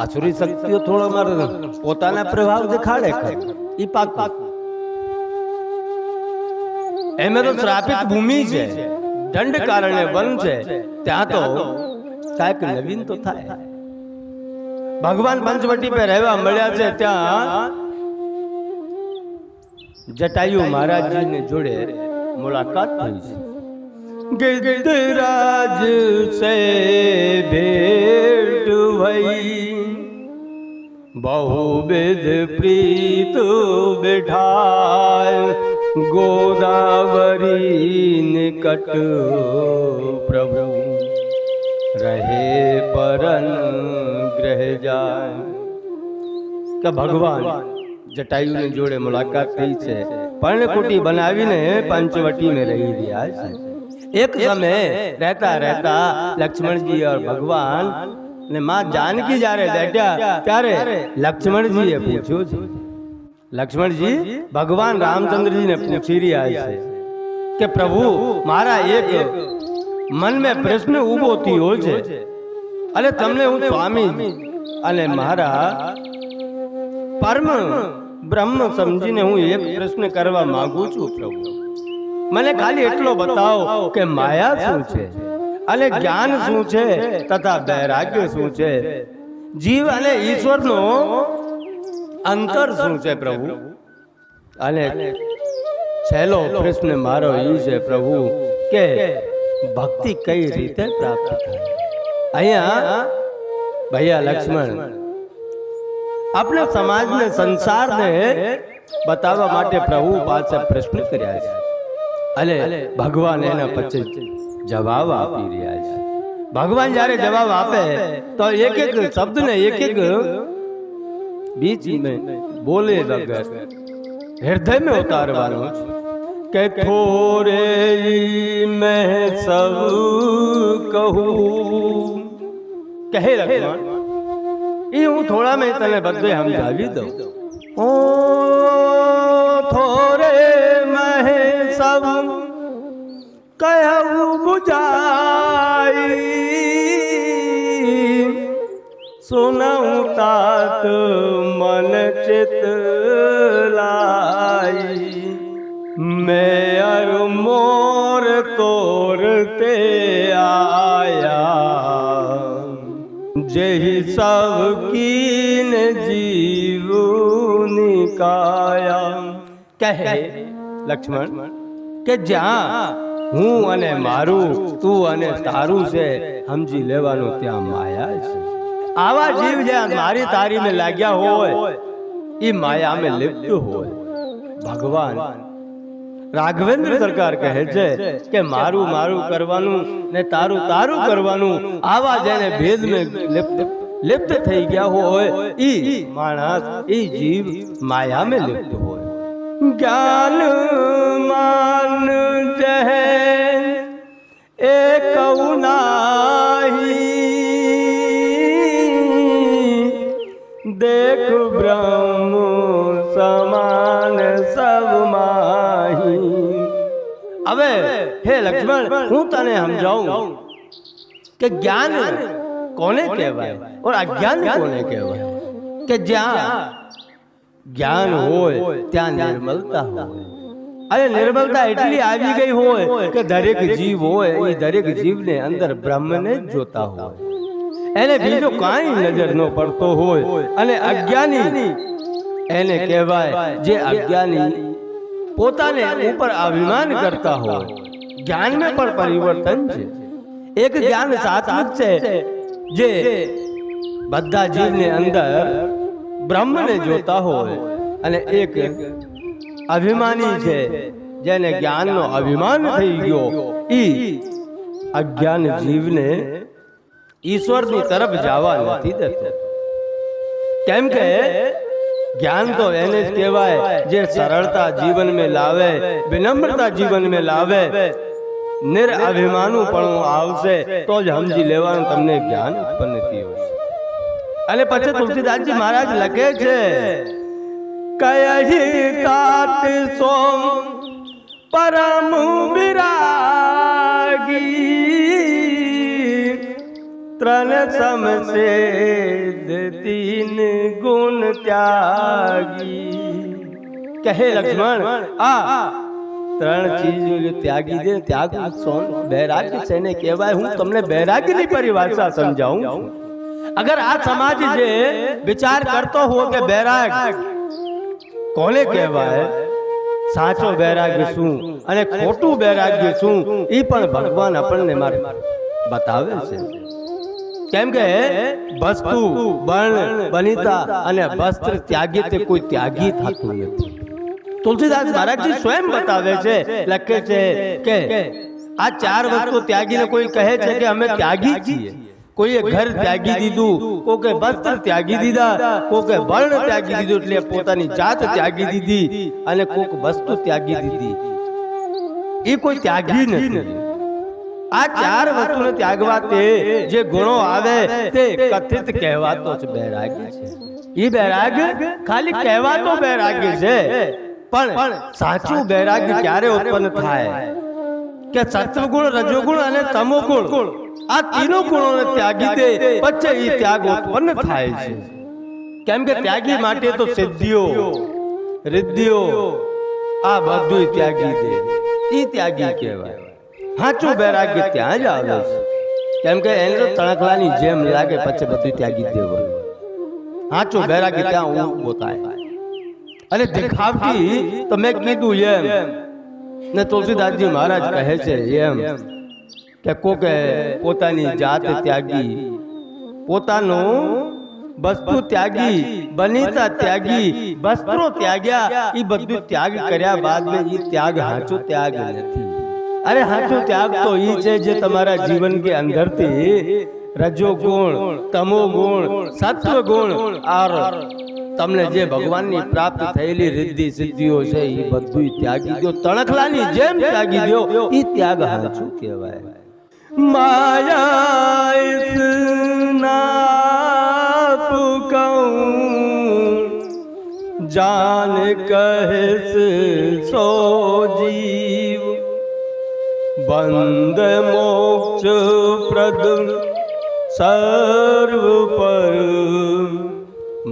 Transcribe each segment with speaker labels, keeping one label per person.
Speaker 1: આસુરી શક્તિઓ થોડો મારો પોતાના પ્રભાવ દેખાડે ઈ પાક એમે તો શ્રાપિત ભૂમિ છે, દંડ કારણે વન છે, ત્યાં તો કાંઈક નવીન તો થાય. ભગવાન પંચવટી પર રહેવા મળ્યા છે, ત્યાં જટાયુ મહારાજજીને જોડે મુલાકાત થઈ છે. ગિદ્ધરાજ સે ભેટ ભઈ बहुविध प्रीत बिठाय गोदावरी निकट प्रभु रहे परन ग्रह जाय. કે ભગવાન જટાયુની જોડે મુલાકાત થઈ છે, પર્ણકુટી બનાવીને પંચવટી में રહી રહ્યા છે. એક સમય રહેતા રહેતા લક્ષ્મણજી और ભગવાન ने मां जानकी जारे बैठा त्यारे लक्ष्मण जी ये पूछो छे. लक्ष्मण जी भगवान रामचंद्र जी ने पूछी रहा है कि प्रभु मारा एक मन में प्रश्न उभो थयो छे अने तमने हूँ स्वामी अने मारा परम ब्रह्म समझीने हूँ एक प्रश्न करवा मांगू छू. प्रभु मने खाली एटलो बताओ कि माया शुं छे अने ज्ञान शुं छे तथा वैराग्य शुं छे, जीव अने ईश्वर नो अंतर शुं छे प्रभु. अने छेल्लो प्रश्न मारो ई छे प्रभु के भक्ति कई रीते प्राप्त थाय. अहींया भैया लक्ष्मण अपने समाज ने संसार ने बतावा माटे प्रभु पासे प्रश्न कर्या छे अने भगवान एना पछी जवाब आपी रहा है. भगवान जारे जवाब आपे तो एक एक शब्द ने एक एक बीच में बोले लगे हृदय में उतारवानो के थोरे मैं सब कहूं कहे लक्ष्मण ई हूँ थोड़ा में तने बदले समझावी दऊं. ओ थोरे मैं सब कहू बुझाई सुनऊ तात मन चित लाई मैं अर मोर तोरते आया जेहि सब कीन जीव निकाया. कहे लक्ष्मण के ज्या हूँ अने मारू तू अने तारू से समझी लेवानो त्या माया छे. आवा जीव जे मारी तारी में लाग्या होय ई माया में लिप्त होय. भगवान राघवेंद्र सरकार कहे छे के मारू मारू करवानु ने तारू तारू करवानु आवा जेने भेद में लिप्त થઈ ગયા होय ई मानस ई जीव माया में लिप्त होय. ज्ञान मान जह एक नाही देख ब्रह्म समान सब माही. अबे हे लक्ष्मण हूँ तने समझाऊं कि ज्ञान कोने कहवाय और अज्ञान कोने कहवाय. कि ज्या ज्ञान होय त्या निर्मलता होय. अरे निर्मलता एटली आवी गई होय के दरेक जीव होय ई दरेक जीव ने अंदर ब्रह्म ने जोता होय एने बीजो काई नजर न पड़तो होय. अने अज्ञानी एने कहवाय जे अज्ञानी पोताने ऊपर अभिमान करता होय. ज्ञान में पण परिवर्तन छे. एक ज्ञान सात्विक छे जे बधा जीव ने अंदर ब्रह्म ने जोता होय अने एक अभिमानी छे जेने ज्ञान नो अभिमान थई गयो ई अज्ञान जीव ने ईश्वर की तरफ जावा नहीं देते. केम के ज्ञान तो एने ज कहेवाय जे सरलता जीवन में लावे, विनम्रता जीवन में लावे, निरअभिमानुपणु आवशे तो ज समझी लेवानुं तमने ज्ञान उत्पन्न थयुं छे. अने पछी तुलसीदास जी महाराज लखे छे कयहि तात सोम परम विरागी ત્રણ સમસે તીન ગુણ ત્યાગી કહે લક્ષ્મણ આ ત્રણ ચીજ ત્યાગી દે ત્યાગ સોન बैराग्य છે ને કહેવાય હું તમને बैराग्यની પરિભાષા સમજાવું છું અગર આ સમાજ જે વિચાર કરતો હો કે बैराग કોને કહેવાય સાચો बैराग्य શું અને ખોટું बैराग्य શું ઈ પણ ભગવાન આપણને બતાવે છે કેમ કે વસ્તુ વર્ણ બનિતા અને વસ્ત્ર ત્યાગી તે કોઈ ત્યાગી થતું નથી तुलसीदास महाराज जी स्वयं बतावे छे लखे छे के आ चार वस्तु त्यागी ने कोई कहे छे के हमें त्यागी छीए कोई घर त्यागी दीधु कोके वस्त्र त्यागी दीधा कोके वर्ण त्यागी दीधु એટલે પોતાની જાત ત્યાગી દીધી અને કોક વસ્તુ ત્યાગી દીધી એ કોઈ ત્યાગી નથી આ ચાર વસ્તુને ત્યાગવા તે જે ગુણો આવે તે કથિત કહેવાતો છે बैराग्य છે એ बैराग्य ખાલી કહેવાતો बैराग्य છે પણ સાચું बैराग्य ક્યારે ઉત્પન્ન થાય કે સત્વગુણ રજોગુણ અને તમોગુણ આ तीनों ગુણોને ત્યાગી દે પછી એ ત્યાગ ઉત્પન્ન થાય છે કેમ કે ત્યાગી માટે તો સિદ્ધિઓ રિદ્ધિઓ આ બધું ત્યાગી દે એ ત્યાગી કહેવાય સાચું बैराग्य ત્યાં જ આવે છે કેમ કે એને તો તણખલાની જેમ લાગે પછી બધું ત્યાગી દેવાનું સાચું बैराग्य ત્યાં ઊભો થાય અને દેખાવટી તો મેં કીધું એમ ને તુલસીદાસજી મહારાજ કહે છે એમ કે કોકે પોતાની જાત ત્યાગી પોતાનું વસ્તુ ત્યાગી બનિતા ત્યાગી વસ્ત્રો ત્યાગ્યા એ બધું ત્યાગ કર્યા બાદ મે એ ત્યાગ સાચો ત્યાગ નથી અરે સાચો ત્યાગ તો એ છે જે તમારા જીવન કે અંદરથી રજો ગુણ તમો ગુણ સત્વ ગુણ और તમને જે ભગવાનની પ્રાપ્ત થયેલી રિદ્ધિ સિદ્ધિઓ છે એ બધું ત્યાગી દો તણખલાની જેમ ત્યાગી દો એ ત્યાગ સાચું કહેવાય માયા ઇતના પુકાઉં જાન કહેસ સો જીવ બંધ મોક્ષ પ્રદ સર્વ પર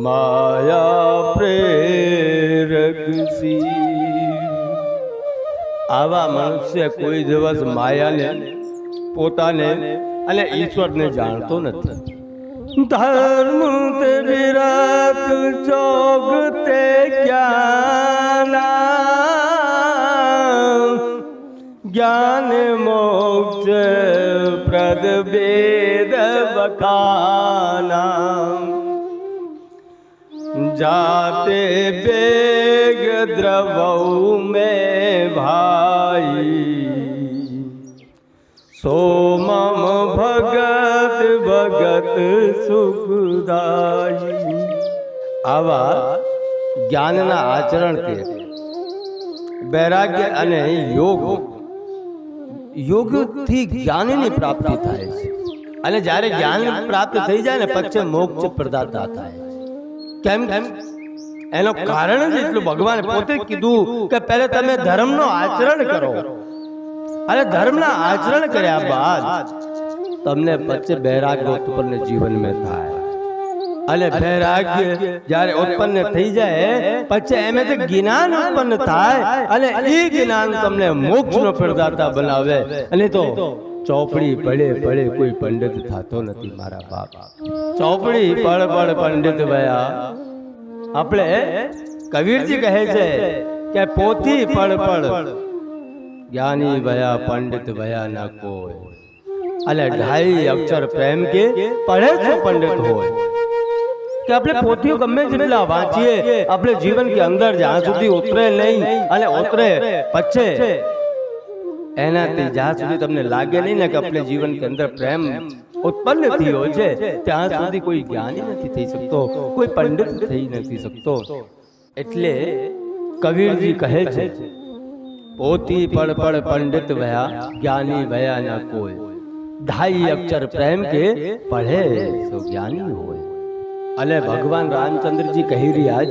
Speaker 1: માયા પ્રેરક સી આવા મનુષ્ય કોઈ દિવસ માયાને પોતાને અને ઈશ્વરને જાણતો નથી ધર્મ તે વિરાટ જોગ તે જ્ઞાન મોક્ષ પ્રદ વેદ બખાના जाते बेग द्रवऊ में भाई सोमम भगत भगत सुखदाई आवा ज्ञानना आचरण के वैराग्य અને યોગ થી જ્ઞાનની પ્રાપ્તિ થાય છે અને જ્યારે જ્ઞાન પ્રાપ્ત થઈ જાય ને પછી મોક્ષ પ્રદાતા થાય કેમ એનો કારણ જ એટલું ભગવાન પોતે કીધું કે પહેલા તમે ધર્મનો આચરણ કરો અને ધર્મના આચરણ કર્યા બાદ તમને પછી વૈરાગ્ય ઉત્પન્ન જીવનમાં થાય અને વૈરાગ્ય જ્યારે ઉત્પન્ન થઈ જાય પછી એમાંથી જ્ઞાન ઉત્પન્ન થાય અને એ જ્ઞાન તમને મોક્ષનો પ્રદાતા બનાવે અને તો ચોપડી પડે પડે કોઈ પંડિત થતો નથી મારા બાપ ચોપડી પડ પડ પંડિત ભયા આપણે કબીરજી કહે છે કે પોથી પડ પડ જ્ઞાની ભયા પંડિત ભયા ના કોઈ અને 2.5 અક્ષર પ્રેમ કે પડે તો પંડિત હોય કે આપણે પોથીઓ ગમે જેટલા વાંચીએ આપણે જીવન કે અંદર જ્યાં સુધી ઉતરે નહીં અને ઉતરે પછી એનાથી જ્યાં સુધી તમને લાગે નહીં ને કે આપણે જીવન કે અંદર પ્રેમ ઉત્પન્ન થયો છે ત્યાં સુધી કોઈ જ્ઞાની નથી થઈ શકતો કોઈ પંડિત થઈ નથી શકતો એટલે કબીરજી કહે છે પોથી પડ પડ પંડિત ભયા જ્ઞાની ભયા ના કોઈ 2.5 અક્ષર પ્રેમ કે પढ़े તો જ્ઞાની હોય અને ભગવાન રામચંદ્રજી કહી રહ્યા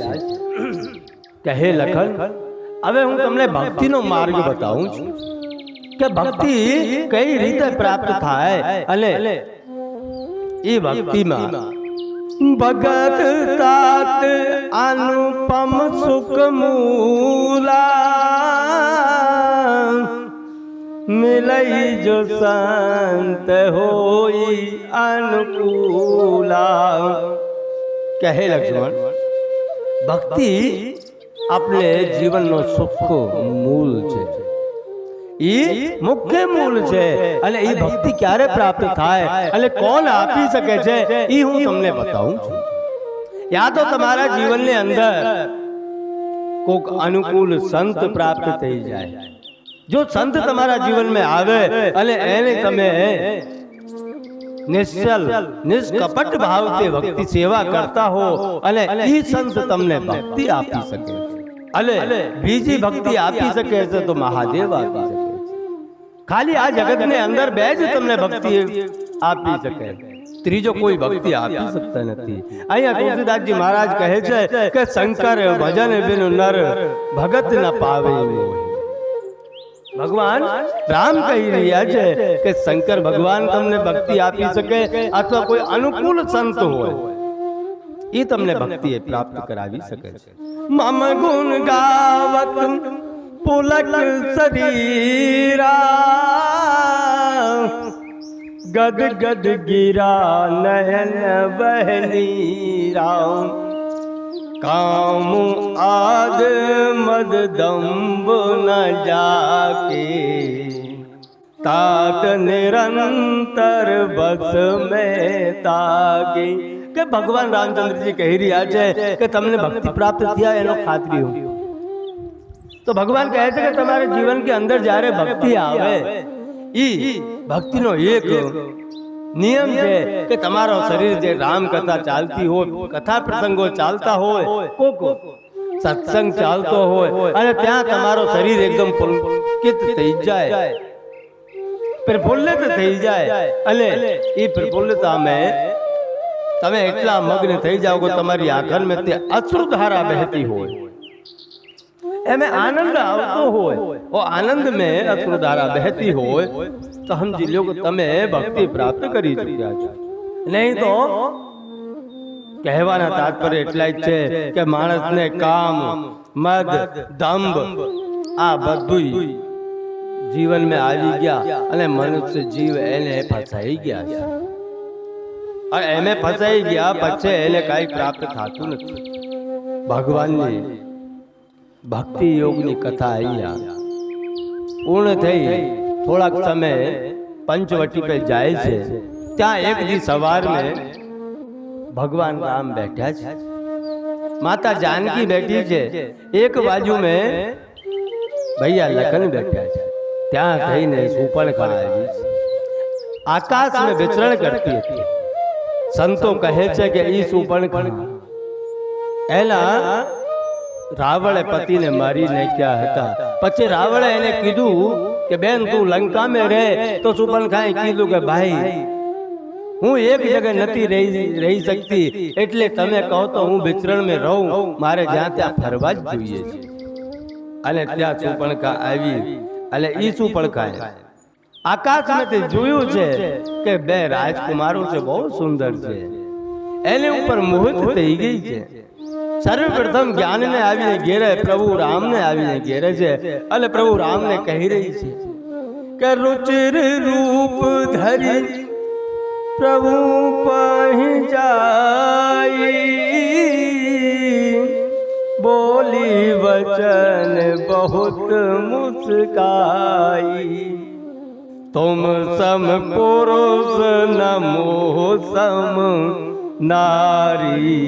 Speaker 1: છે કહે લખન હવે હું તમને ભક્તિનો માર્ગ બતાવું છું કે ભક્તિ કઈ રીતે પ્રાપ્ત થાય અને એ ભક્તિમાં ભગત तात अनुपम सुख मूला मिलई जो संत होई अनुकूला। कहे लक्ष्मण, भक्ति अपने जीवन नो सुख मूल है, मुख्य मूल है। અને એ ભક્તિ ક્યારે પ્રાપ્ત થાય અને કોણ આપી શકે છે એ હું તમને બતાવું છું। યા તો તમારા જીવનની અંદર કોક અનુકૂળ સંત પ્રાપ્ત થઈ જાય। જો સંત તમારા જીવનમાં આવે અને એને તમે નિશ્ચલ નિષ્કપટ ભાવથી ભક્તિ સેવા કરતા હો અને એ સંત તમને ભક્તિ આપી શકે અને બીજી ભક્તિ આપી શકે છે તો મહાદેવ આપી શકે। ખાલી આ જગત ને અંદર બે જ તમને ભક્તિ આપી શકે, ત્રીજો કોઈ ભક્તિ આપી શકતા નથી। અહીંયા તુલસીદાસજી મહારાજ કહે છે કે શંકર ભજન બિન નર ભગત ન પાવે। ભગવાન રામ કહી રહ્યા છે કે શંકર ભગવાન તમને ભક્તિ આપી શકે અથવા કોઈ અનુકૂળ સંત હોય એ તમને ભક્તિ પ્રાપ્ત કરાવી શકે છે। મમ ગુણ ગાવત પુલક શરીરા ગદ ગદ ગીરા નયન બહનીરા काम आद मद दम्ब न जाके तात निरंतर बस में ताके। કે ભગવાન રામચંદ્રજી કહી રહ્યા છે કે તમને ભક્તિ પ્રાપ્ત થયા એનો ખાતરી હો। તો ભગવાન કહે છે કે તમારે જીવન કે અંદર જ્યારે ભક્તિ આવે ઈ ભક્તિનો એક નિયમ છે કે તમારો શરીર જે રામ કથા ચાલતી હોય, કથા પ્રસંગો ચાલતા હોય, કોક સત્સંગ ચાલતો હોય અને ત્યાં તમારો શરીર એકદમ પુલકિત થઈ જાય, પ્રફુલ્લિત થઈ જાય અને એ પ્રફુલ્લતામાં તમે એટલા મગ્ન થઈ જાઓ કે તમારી આંખમાં તે અશ્રુધારા બહેતી હોય, એમાં આનંદ આવતો હોય, ઓ આનંદ में અશ્રુધારા બહેતી હોય તો સમજી લો કે તમે ભક્તિ પ્રાપ્ત કરી ચૂક્યા છો। નહીં તો કહેવાના તાત્પર્ય એટલા જ છે કે માણસને કામ મદ દંભ આ બધું જીવનમાં આવી ગયા અને મનુષ્ય જીવ એને ફસાઈ ગયા છે અને એને ફસાઈ ગયા પછી એને કઈ પ્રાપ્ત થતું નથી। ભગવાનની ભક્તિ યોગની કથા અહીંયા પૂર્ણ થઈ થોડાક સમય पंचवटी पे जाए छे, त्या एक दी सवार में भगवान राम बैठा छे, माता जानकी बैठी छे, एक बाजू में भैया लखन बैठा छे, त्या थईने सूर्पणखा आवी छे, आकाश में विचरण करती हती। संतो कहे छे के ई सूर्पणखा एना रावणे पति ने मारी ने क्या हता, पछी रावणे एने कीधुं કે બેન તું લંકા में રહે તો સુપર્ણખાએ કીધું કે ભાઈ હું એક જગ્યાએ નથી રહી શકતી એટલે તમે કહો તો હું વિચરણ में રહું, મારે જ્યાં ત્યાં ફરવા જ જોઈએ છે। અને ત્યાં સુપર્ણખા આવી અને ઈ સુપર્ણખાએ આકાશમાં તે જોયું છે કે બે રાજકુમારો છે, બહુ સુંદર છે, એને ઉપર મોહિત થઈ ગઈ છે। सर्वप्रथम ज्ञान ने आवी घेरे प्रभु राम ने आवी घेरे छे अने प्रभु राम ने कही रही छे के रुचिर रूप धरी प्रभु पहि जाई, बोली वचन बहुत मुस्काई, तुम सम पुरुष नमो सम नारी,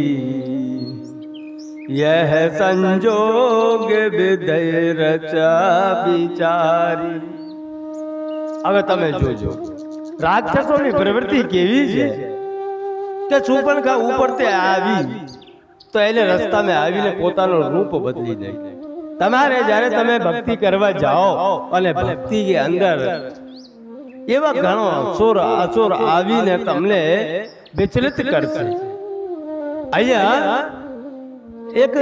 Speaker 1: यह संजोग विदय रचा विचारी। હવે તમે જોજો રાક્ષસોની પ્રવૃત્તિ કેવી છે કે શૂર્પણખા ઉપર તે આવી તો એને રસ્તામાં આવીને પોતાનું રૂપ બદલી દે। તમારે જ્યારે તમે ભક્તિ કરવા જાઓ અને ભક્તિ કે અંદર એવા ઘણો અસુર આવીને તમને વિચલિત કરશે। અહીંયા एक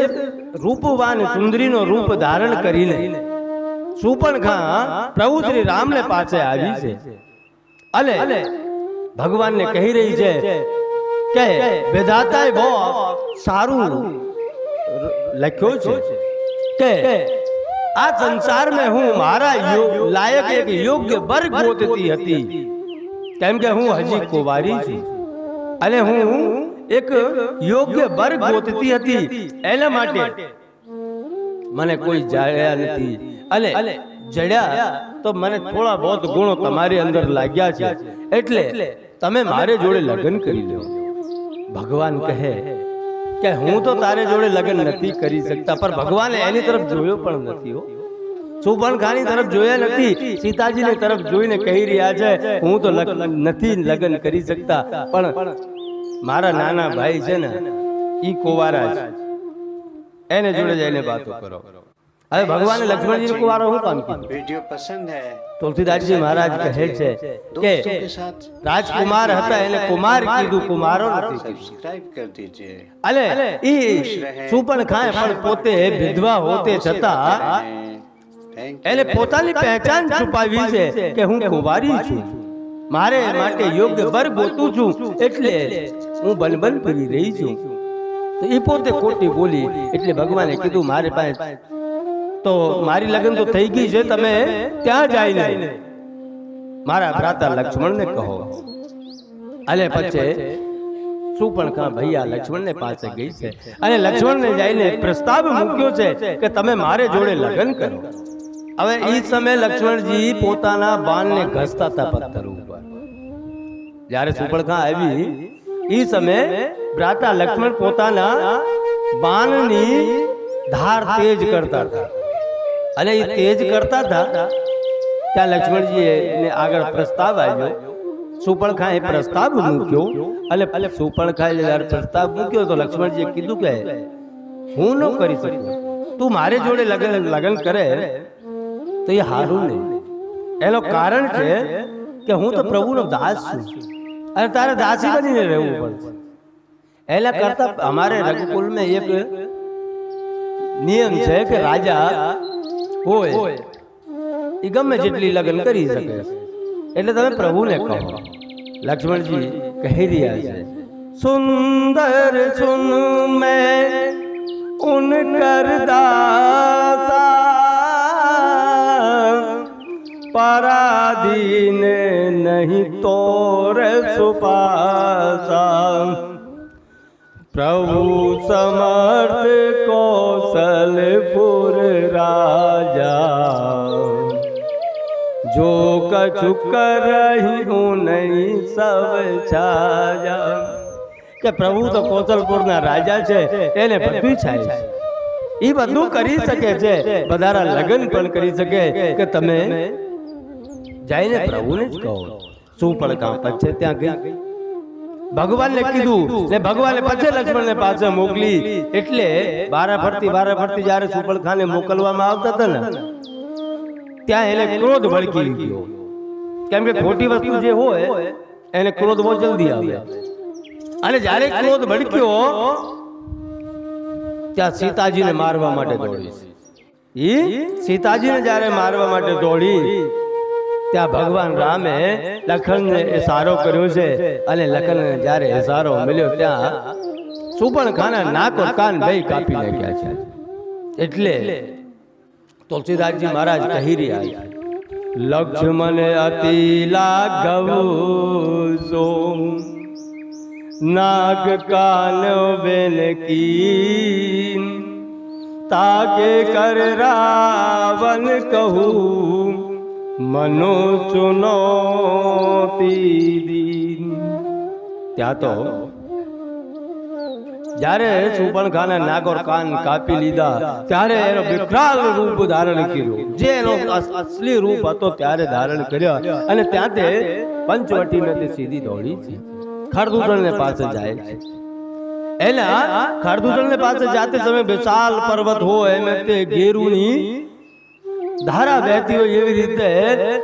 Speaker 1: रूपवान सुंदरी नो रूप धारण करीने शूर्पणखा प्रभु श्री राम ने पासे आवी छे अने ભગવાનને કહી રહી છે કે વિધાતાએ બહુ સારું લખ્યું છે કે આ સંસારમાં હું મારા લાયક એક યોગ્ય વર્ગ ગોતતી હતી, કેમ કે હું હજી કુંવારી છું અને હું એક યોગ્ય વર્ગ ગોતતી હતી, એના માટે મને કોઈ જાણ્યા નથી અને જડ્યા તો મને થોડા બહુ ગુણો તમારી અંદર લાગ્યા છે, એટલે તમે મારે જોડે લગ્ન કરી લો. ભગવાન કહે કે હું તો તારે જોડે લગ્ન નથી કરી શકતા, પણ ભગવાને એની તરફ જોયો પણ નથી. સુપર્ણખાની તરફ જોયા નથી, સીતાજીની તરફ જોઈને કહી રહ્યા છે હું તો નથી લગ્ન કરી શકતા, પણ મારા નાના ભાઈ છે ને ઈ કુંવારા છે, એને જોડે જઈને વાતો કરો. હવે ભગવાને લક્ષ્મણજી કુંવારો હું કામ કીધું?
Speaker 2: वीडियो पसंद है
Speaker 1: તુલસીદાસજી મહારાજ કહે છે કે રાજકુમાર હતા એને કુમાર કીધું, કુમારો નથી કીધું.
Speaker 2: सब्सक्राइब कर दीजिए.
Speaker 1: અલે ઈ સુપર્ણખાએ પણ પોતે વિધવા હોતે છતાં એને પોતાની પહેચાન છુપાવી છે કે હું કુંવારી છું, મારે માટે યોગ્ય વર્ગ ગોતું છું, એટલે હું બનબન કરી રહી છું. તો એ પોતે ખોટી બોલી, એટલે ભગવાને કીધું મારે પાસે તો મારી લગ્ન તો થઈ ગઈ છે, તમે ત્યાં જઈને મારા ભ્રાતા લક્ષ્મણને કહો. અને પછી સુપર્ણખા ભૈયા લક્ષ્મણને પાસે ગઈ છે અને લક્ષ્મણને જઈને પ્રસ્તાવ મૂક્યો છે કે તમે મારે જોડે લગ્ન કરો. હવે એ સમયે લક્ષ્મણજી પોતાના બાણને ઘસતા હતા પથ્થર ઉપર. જ્યારે સુપર્ણખા આવી એ સમયે ભ્રાતા લક્ષ્મણ પોતાના બાણની ધાર તેજ કરતા હતા અને એ તેજ કરતા હતા ત્યાં લક્ષ્મણજીને આગળ પ્રસ્તાવ આવ્યો. સુપર્ણખાએ પ્રસ્તાવ મૂક્યો અને સુપર્ણખાએ જ્યારે પ્રસ્તાવ મૂક્યો તો લક્ષ્મણજીએ કીધું કે હું ન કરી શકું, તું મારે જોડે લગ્ન કરે તો એ હારું નહીં. એનો કારણ છે કે હું તો પ્રભુનો દાસ છું અને તારે દાસી બનીને રહેવું પડશે. એના કરતા અમારે રઘુકુલમાં એક નિયમ છે કે રાજા હોય એ ગમે જેટલી લગ્ન કરી શકે, એટલે તમે પ્રભુને કહો. લક્ષ્મણજી કહી રહ્યા છે સુંદર સુન મેં ઉન કર દાતા પરાધીન નહીં તોર સુપાસા પ્રભુ સમર્થ કૌશલપુર રાજા જો કछु કરહી હું નહીં સબ છાયા. કે પ્રભુ તો કૌશલપુરના રાજા છે, એને બધું છાય છે, એ બધું કરી શકે છે, બધારા લગ્ન પણ કરી શકે. કે તમે જઈને પ્રભુને જ કહો. સુપર્ણખા પછી ત્યાં ગઈ, ભગવાનને કીધું ને ભગવાને પછી લક્ષ્મણને પાસે મોકલી. એટલે બારા ફરતી જ્યારે સુપર્ણખાને મોકલવામાં આવતા હતા ને ત્યાં એને ક્રોધ ભડકી ગયો, કેમ કે ખોટી વસ્તુ જે હોય એને ક્રોધ બહુ જલ્દી આવે. અને જ્યારે ક્રોધ ભડક્યો ત્યાં સીતાજીને મારવા માટે દોડી. એ સીતાજીને જ્યારે મારવા માટે દોડી ત્યાં ભગવાન રામે લખનને ઇશારો કર્યો છે અને લખનને જ્યારે ઇશારો મળ્યો ત્યાં સુપર્ણખાના નાક ઓર કાન બે કાપી નાખ્યા છે. એટલે તુલસીદાસજી મહારાજ કહી રહ્યા છે લક્ષ્મણ અતિ લાઘવ સો નાગ કાન બેન કી તાકે કર રાવણ કહું મનો ચુનૌતી દી. ત્યાં તો જ્યારે સુપર્ણખાને નાક ઓર કાન કાપી લીધા ત્યારે એનો વિકરાળ રૂપ ધારણ કર્યું, જે એનો અસલી રૂપ હતો ત્યારે ધારણ કર્યો. અને ત્યાં તે પંચવટીમાં તે સીધી દોડી છે, ખરદૂષણને પાસે જાય છે. એના ખરદૂષણને પાસે જાતે સમય વિશાળ પર્વત હોય એમ તે ગેરુની ધારા વહેતી હોય એવી રીતે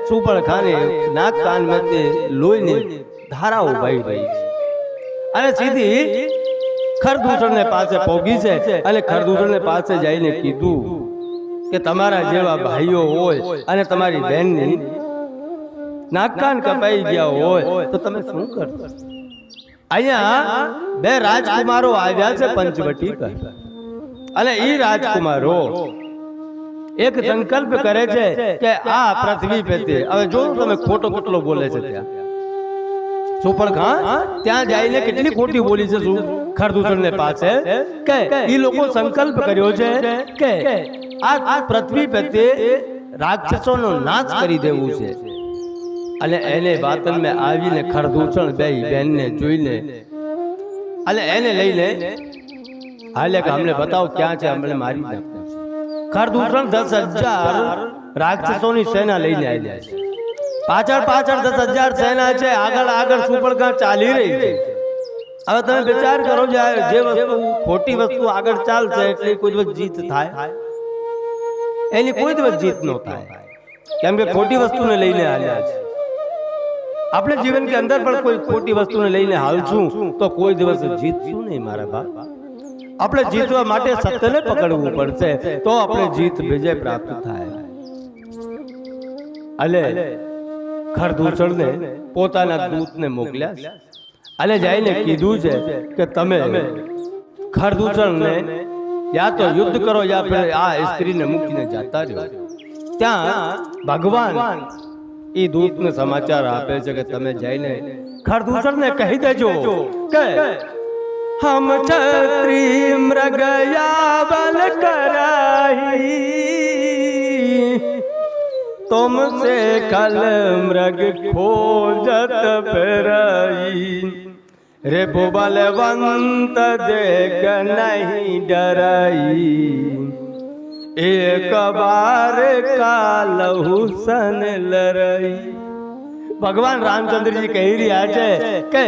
Speaker 1: સુપર્ણખાને નાક કાન માં તે લોહીની ધારાઓ વહી રહી છે અને સીધી ખરદૂષણને પાસે પહોંચી છે. અને ખરદૂષણને પાસે જઈને કીધું કે તમારા જેવા ભાઈઓ હોય અને તમારી બહેનની નાક કાન કપાઈ ગયા હોય તો તમે શું કરશો? અહીંયા બે રાજકુમારો આવ્યા છે પંચવટી પર, અને ઈ રાજકુમારો એક સંકલ્પ કરે છે કે આ પૃથ્વી પેતે, હવે જો તમે ખોટો કેટલો બોલે છે ત્યાં સુપરખા ત્યાં જઈને કેટલી ખોટી બોલી છે ખરદૂષણને પાસે, કે ઈ લોકો સંકલ્પ કર્યો છે કે આ પૃથ્વી પેતે રાક્ષસોનો નાશ કરી દેવું છે. અને એને વાતનમાં આવીને ખરદૂષણ બે બેનને જોઈને અને એને લઈને હાલે કે અમને બતાવો ક્યાં છે, અમને મારી નાખો. ખરદૂષણ 10,000 રાક્ષસોની સેના લઈને આવ્યા છે. પાછળ 10,000 સેના છે, આગળ સુપરખા ચાલી રહી છે. હવે તમે વિચાર કરો, જે વસ્તુ ખોટી વસ્તુ આગળ ચાલશે એટલે કોઈ દિવસ જીત થાય? એની કોઈ દિવસ જીત ન થાય, કેમ કે ખોટી વસ્તુને લઈને આવ્યા છે. આપણે જીવન કે અંદર પણ કોઈ ખોટી વસ્તુને લઈને હાલશું તો કોઈ દિવસ જીતશું નહીં મારા બાપ. આપણે જીતવા માટે સત્યને પકડવું પડશે તો આપણે જીત વિજય પ્રાપ્ત થાય. અલે ખરદૂષણને પોતાના દૂતને મોકલ્યા અને જઈને કીધું છે કે તમે ખરદૂષણને યા તો યુદ્ધ કરો યા ફિર આ સ્ત્રીને મૂકીને જતા રહો. ત્યાં ભગવાન ઈ દૂતને સમાચાર આપે છે કે તમે જઈને ખરદૂષણને કહી દેજો કે હમ છત્રી મૃગ યાવલ કરાહી, तुमसे कल मृग खोजत फिराई, रे बलवंत देख नहीं डराई, एक बार कालहु सन लड़ाई. ભગવાન રામચંદ્રજી કહી રહ્યા છે કે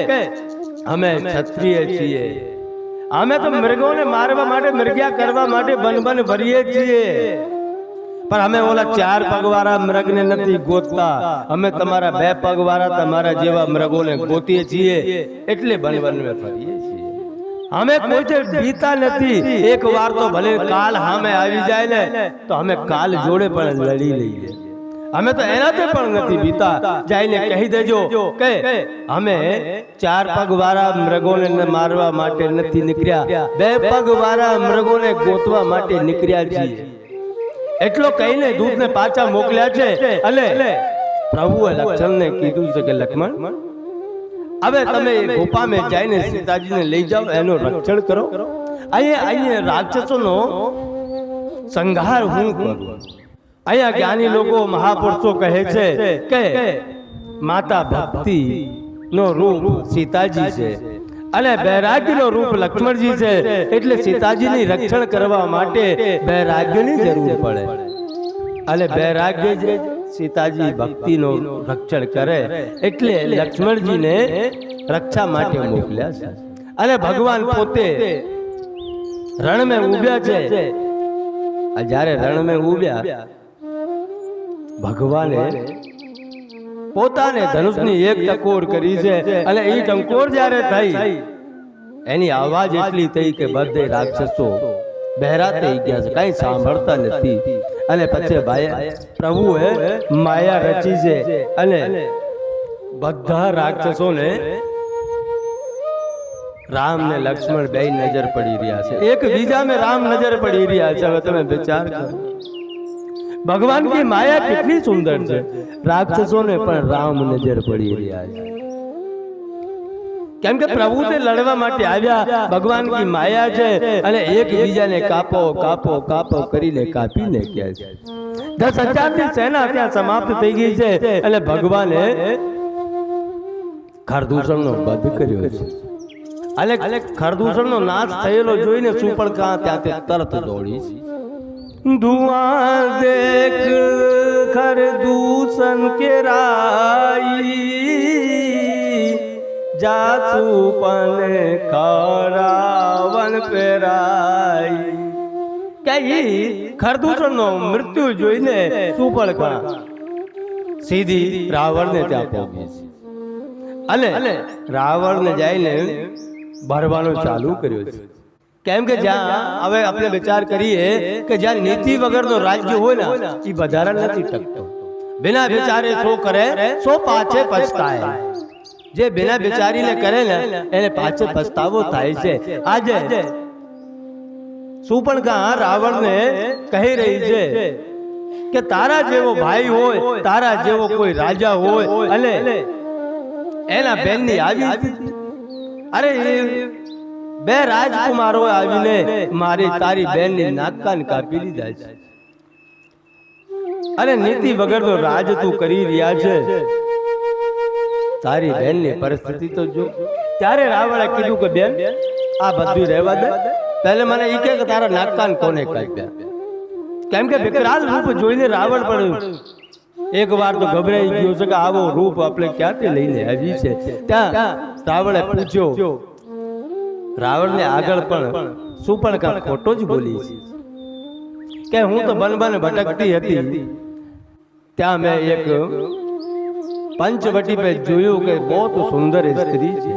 Speaker 1: અમે ક્ષત્રિય છીએ, અમે તો મૃગોને મારવા માટે મૃગ્યા કરવા માટે બન ભરીએ છીએ, પણ અમે ઓલા 4 પગવાળા મૃગને નથી ગોતતા. અમે તમારા 2 પગવાળા તમારા જેવા મૃગોને ગોતીએ છીએ, એટલે બન ફરીએ છીએ. અમે કોઈ બીતા નથી. એક વાર તો ભલે કાલ સામે આવી જાય ને તો અમે કાલ જોડે પણ લડી લઈએ. અમે તો એનાથી પણ નથી બીતા. જઈને કહી દેજો કે અમે 4 પગવાળા મૃગોને મારવા માટે નથી નીકળ્યા, 2 પગવાળા મૃગોને ગોતવા માટે નીકળ્યા છીએ. એટલો કહીને દૂતને પાછા મોકલ્યા છે. અને પ્રભુએ લક્ષ્મણને કીધું છે કે લક્ષ્મણ, હવે તમે ગુફામાં જઈને સીતાજીને લઈ જાઓ, એનું રક્ષણ કરો. અહીંયા રાક્ષસોનો સંહાર હું કરું. અહીંયા જ્ઞાની લોકો મહાપુરુષો કહે છે કે માતા ભક્તિ નો રૂપ સીતાજી છે અને બૈરાગ્યનો રૂપ લક્ષ્મણજી છે. એટલે સીતાજીની રક્ષણ કરવા માટે બૈરાગ્યની જરૂર પડે, અને બૈરાગ્ય જે સીતાજી ભક્તિનો રક્ષણ કરે એટલે લક્ષ્મણજીને રક્ષા માટે મોકલ્યા છે. અને ભગવાન પોતે રણમાં ઉભ્યા છે. જ્યારે રણમાં ઉભ્યા ભગવાને પોતાને ધનુષની એક ટકોર કરી છે, અને એ ટકોર જ્યારે થઈ એની અવાજ એટલી થઈ કે બધે રાક્ષસો બહેરા થઈ ગયા છે, કઈ સાંભળતા નથી. અને પછી પ્રભુએ માયા રચી છે અને બધા રાક્ષસોને રામ ને લક્ષ્મણ બે નજર પડી રહ્યા છે. એક બીજા में રામ નજર પડી રહ્યા છે. હવે તમે વિચાર કરો, ભગવાન की માયા કેટલી સુંદર છે. રાક્ષસોને પણ રામ નજર પડી રહ્યા છે, કેમ કે પ્રભુ તે લડવા માટે આવ્યા. ભગવાન की માયા છે અને એક બીજાને કાપો કાપો કાપો કરીને કાપીને ગયા છે. 10,000 ની સેના ત્યાં સમાપ્ત થઈ ગઈ છે. એટલે ભગવાને ખરદૂષણનો વધ કર્યો છે. અને ખરદૂષણનો નાશ થયેલો જોઈને સુપર્ણખા ત્યાંથી તરત દોડી છે. धुआं देख खरदूषण के राई, जासूपन खरावन पेराई. કઈ ખરદૂષણનો મૃત્યુ જોઈને સુપર્ણખા સીધી રાવણને ત્યાં પહોંચી છે. અને રાવણને જઈને ભરવાનું ચાલુ કર્યું છે. કેમ કે જ્યાં હવે આપણે વિચાર કરીએ કે જ્યાં નીતિ વગરનો રાજ્ય હોય ને એ વધારા નથી ટકતો. बिना विचारे सो करे सो पाछे पछताए। जे बिना विचारी ने करे ने એને પાછે પછતાવો થાય છે। આજે સુપર્ણખા રાવણને કહી રહી છે કે તારા જેવો ભાઈ હોય, તારા જેવો કોઈ રાજા હોય અને એના બેનની આવી હતી। અરે બે રાજકુમારો આવીને મારી તારી બેનની નાક કાન કાપી લીધા છે અને નીતિ વગરનો રાજ તું કરી રહ્યા છે। તારી બેનની પરિસ્થિતિ તો જો। ત્યારે રાવણે કીધું કે બેન આ બધું રહેવા દે, પહેલે મને ઈ કે તારા નાક કાન કોને કાપ્યા? કેમ કે વિકરાળ રૂપ જોઈને રાવણ પણ એક વાર તો ગભરાઈ ગયો છે કે આવો રૂપ આપણે ક્યાંથી લઈને આવી છે। ત્યાં રાવણે પૂછ્યો, રાવણને આગળ પણ સુપર્ણખા ખોટો જ બોલી છે કે હું તો બન બન ભટકતી હતી, ત્યાં મેં એક પંચવટી પે જોયું કે બહુ સુંદર સ્ત્રી છે,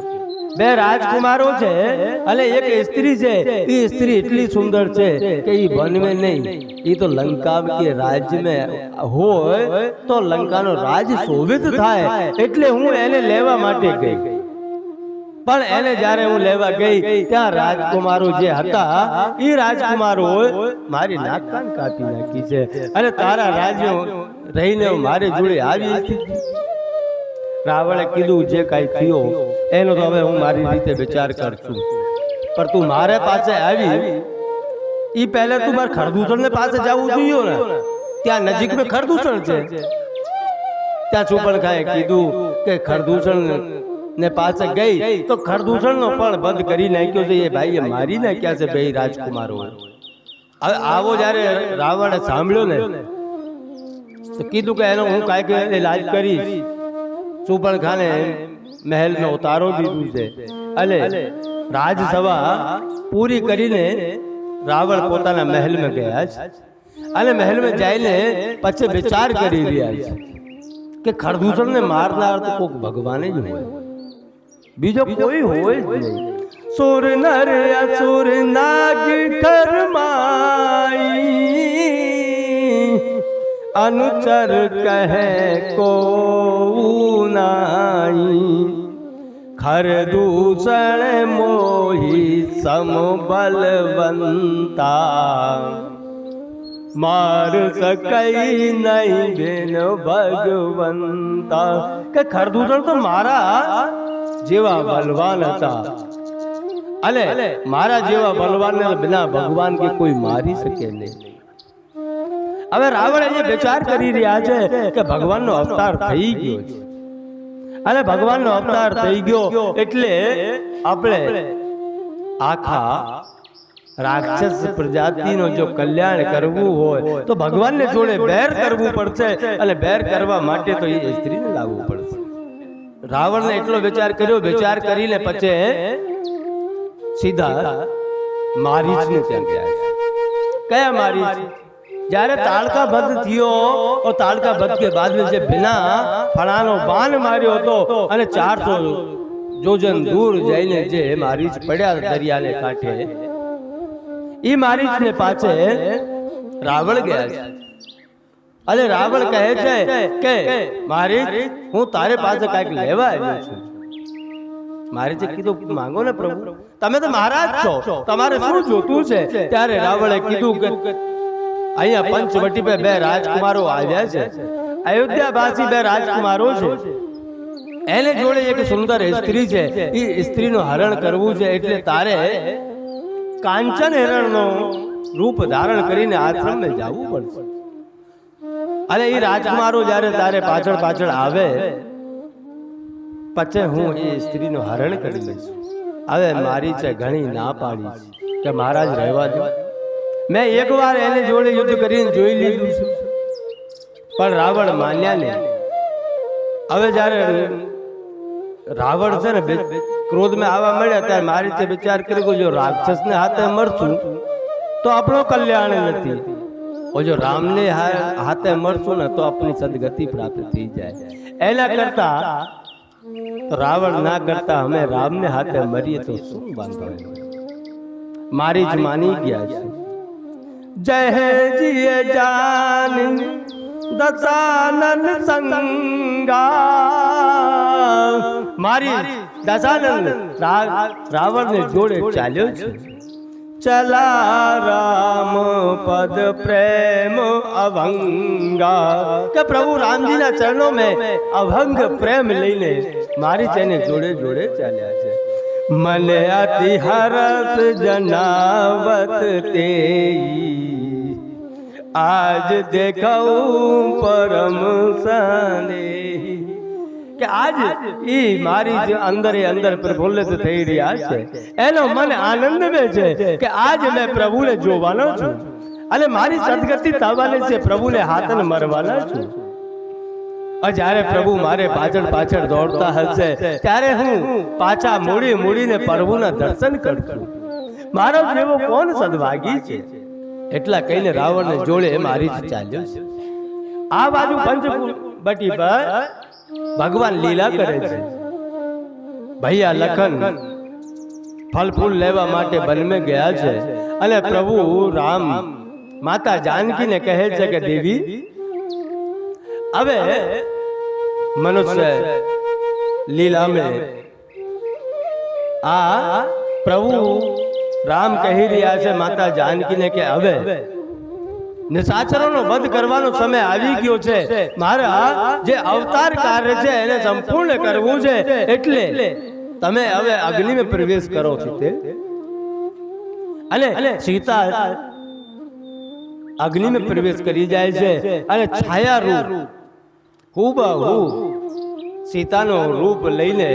Speaker 1: બે રાજકુમારો છે અને એક સ્ત્રી છે। એ સ્ત્રી એટલી સુંદર છે કે એ વન में नहीं, ये तो लंका के राज्य में હોય તો લંકાનો રાજ શોભિત થાય, એટલે હું એને લેવા માટે ગઈ। પણ એને જ્યારે હું લેવા ગઈ ત્યાં રાજકુમારો જે હતા એ રાજકુમારો મારી નાક કાન કાપી નાખી છે અને તારા રાજ્ય રહીને મારી જોડે આવી હતી। રાવણે કીધું જે કાંઈ થયો એનો તો હવે હું મારી રીતે વિચાર કરશું, પણ તું મારે પાસે આવી ઈ પહેલા તું મારે ખરદૂષણ ને પાસે જવું જોઈએ ને, ત્યાં નજીક में ખરદૂષણ છે। ત્યાં સુપર્ણખાએ કીધું કે ખરદૂષણ ને પાસે ગઈ તો ખરદૂષણ નો પણ બંધ કરી નાખ્યો છે, એ ભાઈએ મારી નાખ્યા છે બે રાજકુમારો। હવે આવો જ્યારે રાવણે સાંભળ્યો ને તો કીધું કે એનો હું કાંઈક ઇલાજ કરીશ। સુપર્ણખાને મહેલ નો ઉતારો દીધું છે અને રાજસભા પૂરી કરીને રાવણ પોતાના મહેલ में ગયા છે અને મહેલ में જઈને પછી વિચાર કરી રહ્યા છે કે ખરદૂષણ ને મારનાર તો કોક ભગવાન જ હોય, બીજો કોઈ હોય જ નહીં। સુર નર અસુર નાગ કરમાઈ अनुचर कहे को नाई, खरदूषण मोही सम बलवंता, मार सकई नहीं बिन भगवंता। કે ખરદૂષણ તો મારા જેવા બલવાન હતા અને મારા જેવા બલવાનને બિના ભગવાન કે કોઈ મારી શકે નહીં। હવે રાવણ જે વિચાર કરી રહ્યા છે કે ભગવાનનો અવતાર થઈ ગયો છે અને ભગવાનનો અવતાર થઈ ગયો એટલે આપણે આખા રાક્ષસ પ્રજાતિનો જો કલ્યાણ કરવું હોય તો ભગવાનને જોડે બેર કરવું પડશે અને બેર કરવા માટે તો એ સ્ત્રીને લાવવું પડશે। રાવણને એટલો વિચાર કર્યો, વિચાર કરીને પછી સીધા મારીચને ત્યાં ગયા। કયા મારીચ? જ્યારે તાड़का बध थियो और ताड़का बध के बाद में जे बिना फणानो बाण मार्यो હતો અને 400 જોજન દૂર જઈને જે મારીચ પડ્યા દરિયાને કાંઠે, ઈ મારીચને પાછે રાવણ ગયા છે અને રાવણ કહે છે કે મારીચ હું તારે પાસે કાંઈક લેવા આવ્યો છું। મારીચે કીધું માંગો ને પ્રભુ, તમે તો મહારાજ છો, તમારે શું જોતું છે? ત્યારે રાવણે કીધું કે અહીંયા પંચવટી पे બે રાજકુમારો આવ્યા છે, અયોધ્યાવાસી બે રાજકુમારો છે, એને જોડે એક સુંદર સ્ત્રી છે, એ સ્ત્રીનું હરણ કરવું છે એટલે તારે કાંચન હિરણનો રૂપ ધારણ કરીને આશ્રમે જવું પડશે। અને એ રાજકુમારો જ્યારે તારે પાછળ પાછળ આવે પછી હું એ સ્ત્રીનું હરણ કરી લઈશ। હવે મારી છે ઘણી ના પાડી કે મહારાજ રહેવા દો, मैं एक बार એને જોડે યુદ્ધ કરીને જોઈ લીધું છે પણ રાવણ માન્યા નહીં। હવે જ્યારે રાવણ છે ને ક્રોધ में આવવા મળ્યા ત્યારે મારી રીતે વિચાર કર્યો જો રાક્ષસને હાથે મરશું તો આપણો કલ્યાણ નથી, और जो રામને હાથે મરશું ને તો આપણી સદગતિ પ્રાપ્ત થઈ જાય। એના કરતા તો રાવણ ના કરતા અમે રામને હાથે મરીએ તો શું વાંધો? મારી જ માની ગયા છે। जय जिय जान દશાનન સંગા મારી દશાનન રાવણને જોડે ચાલ્યો છે. ચલા રામ પદ પ્રેમ અભંગા કે પ્રભુ રામજીના ચરણો મેં અભંગ પ્રેમ લઈને મારી તેને જોડે જોડે ચાલ્યા છે. મને અતિ હરસ જનાવત તે આજ દેખાઉં પરમ સનેહી કે આજ ઈ મારી જે અંદર પ્રફુલ્લિત થઈ રહ્યા છે એનો મને આનંદ છે કે આજ મેં પ્રભુને જોવાનો છું અને મારી સદગતિ થવાની છે. પ્રભુને હાથને મરવાના છું. જ્યારે પ્રભુ મારે પાછળ પાછળ દોડતા હશે ત્યારે હું પાછા મૂડીને પ્રભુના દર્શન કરશું. મારો જેવો કોણ સદભાગી છે. એટલા કહીને રાવણને જોડે મારી ચાલ્યો છે. આ બાજુ પંચવટી પર ભગવાન લીલા કરે છે. ભૈયા લખન ફલ ફૂલ લેવા માટે વનમાં ગયા છે અને પ્રભુ રામ માતા જાનકીને કહે છે કે દેવી હવે મનુષ્ય લીલા में આ પ્રભુ રામ કહી રહ્યા છે માતા જાનકીને કે હવે નિશાચરોનો વધ કરવાનો સમય આવી ગયો છે. મારા જે અવતાર કાર્ય છે એને સંપૂર્ણ કરવું છે એટલે તમે હવે અગ્નિમાં પ્રવેશ કરો છો. અને સીતા અગ્નિમાં પ્રવેશ કરી જાય છે અને છાયા રૂપ હુબહુ સીતાનો રૂપ લઈને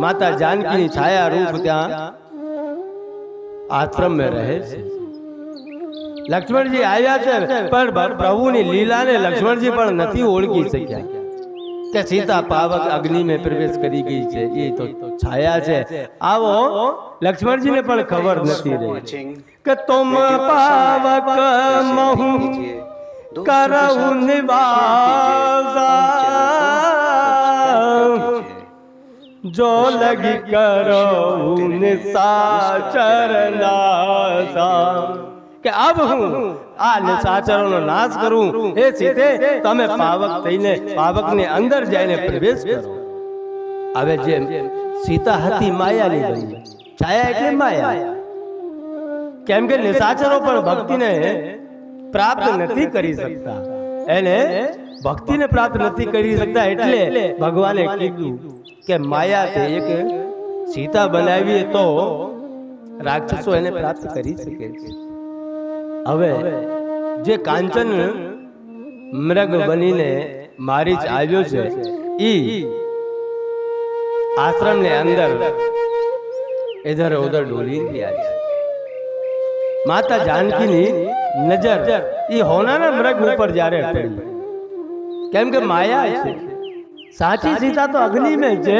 Speaker 1: માતા જાનકીની છાયા રૂપ ત્યાં આશ્રમ में રહે છે. લક્ષ્મણજી આવ્યા છે પણ પ્રભુની લીલાને લક્ષ્મણજી પણ નથી ઓળખી શક્યા કે સીતા પાવક અગ્નિ में પ્રવેશ કરી ગઈ છે. એ તો છાયા છે. આવો લક્ષ્મણજીને પણ ખબર નથી રહી કે તુમ પાવક महु करऊ निवासा जो लगी करो निशाचर नासा કે અબ હું આ નિશાચરોનો નાશ કરું. હે સીતે તમે પાવક થઈને પાવકની અંદર જઈને પ્રવેશ કરો. હવે જેમ સીતા હતી માયાની બની. છાયા એટલે માયા. કેમ કે નિશાચરો પણ ભક્તિને પ્રાપ્ત નથી કરી શકતા. એને ભક્તિને પ્રાપ્ત નથી કરી શકતા એટલે ભગવાને કીધું કે માયા એક સીતા બનાવીએ તો રાક્ષસો એને પ્રાપ્ત કરી શકે છે. હવે જે કાંચન મૃગ બનીને મારીચ આવ્યો છે ઈ આશ્રમ ને અંદર इधर उधर डोली રહ્યા છે. માતા જાનકીની નજર ઈ હોનાના મૃગ ઉપર જ્યારે પડી. કેમ કે માયા છે. સાચી સીતા તો અગ્નિ में છે